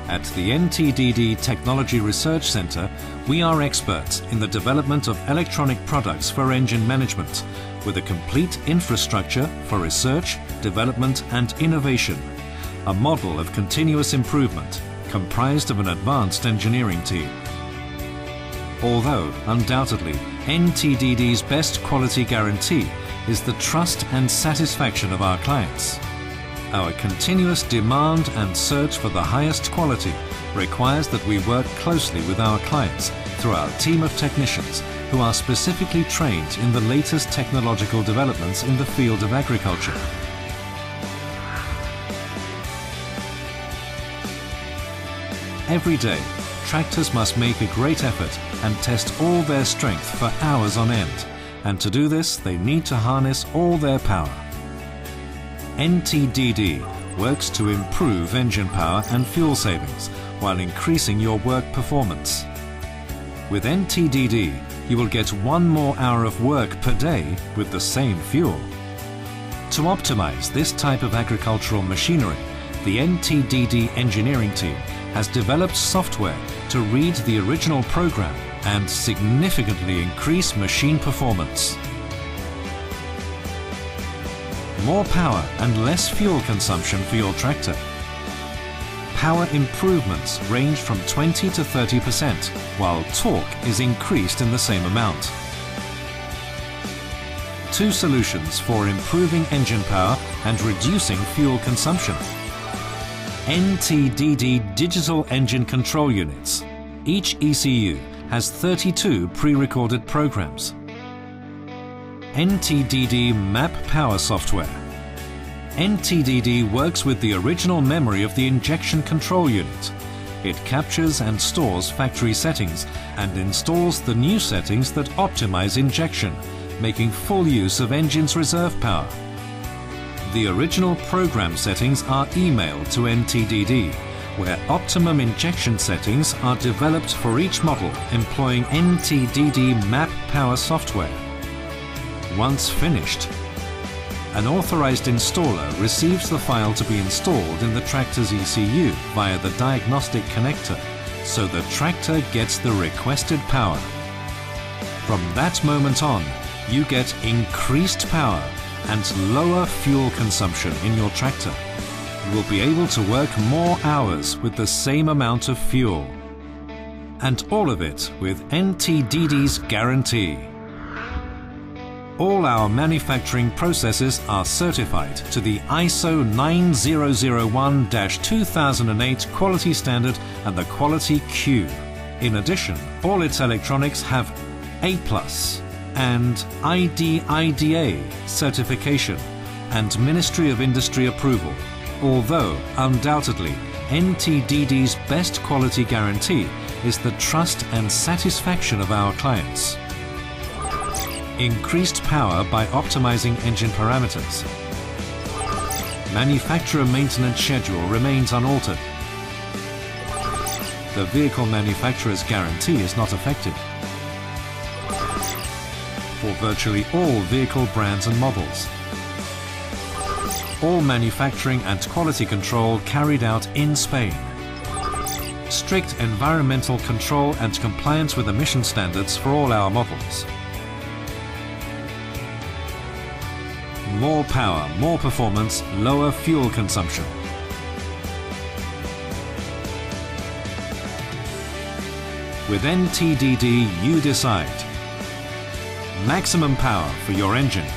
At the Ntdd Technology Research Centre, we are experts in the development of electronic products for engine management, with a complete infrastructure for research, development and innovation, a model of continuous improvement comprised of an advanced engineering team. Although, undoubtedly, Ntdd's best quality guarantee is the trust and satisfaction of our clients. Our continuous demand and search for the highest quality requires that we work closely with our clients through our team of technicians who are specifically trained in the latest technological developments in the field of agriculture. Every day, tractors must make a great effort and test all their strength for hours on end, and to do this they need to harness all their power. Ntdd works to improve engine power and fuel savings while increasing your work performance. With Ntdd, you will get 1 more hour of work per day with the same fuel. To optimize this type of agricultural machinery, the Ntdd engineering team has developed software to read the original program and significantly increase machine performance. More power and less fuel consumption for your tractor. Power improvements range from 20 to 30%, while torque is increased in the same amount. 2 solutions for improving engine power and reducing fuel consumption. Ntdd digital engine control units. Each ECU has 32 pre-recorded programs. Ntdd map power software. Ntdd works with the original memory of the injection control unit. It captures and stores factory settings and installs the new settings that optimize injection, making full use of engine's reserve power. The original program settings are emailed to Ntdd, where optimum injection settings are developed for each model employing Ntdd map power software. Once finished, an authorized installer receives the file to be installed in the tractor's ECU via the diagnostic connector, so the tractor gets the requested power. From that moment on, you get increased power and lower fuel consumption in your tractor. You will be able to work more hours with the same amount of fuel. And all of it with Ntdd's guarantee. All our manufacturing processes are certified to the ISO 9001-2008 quality standard and the quality Q. In addition, all its electronics have A+ and IDIDA certification and Ministry of Industry approval, although undoubtedly Ntdd's best quality guarantee is the trust and satisfaction of our clients. Increased power by optimizing engine parameters. Manufacturer maintenance schedule remains unaltered. The vehicle manufacturer's guarantee is not affected. For virtually all vehicle brands and models. All manufacturing and quality control carried out in Spain. Strict environmental control and compliance with emission standards for all our models. More power, more performance, lower fuel consumption. With Ntdd, you decide. Maximum power for your engine.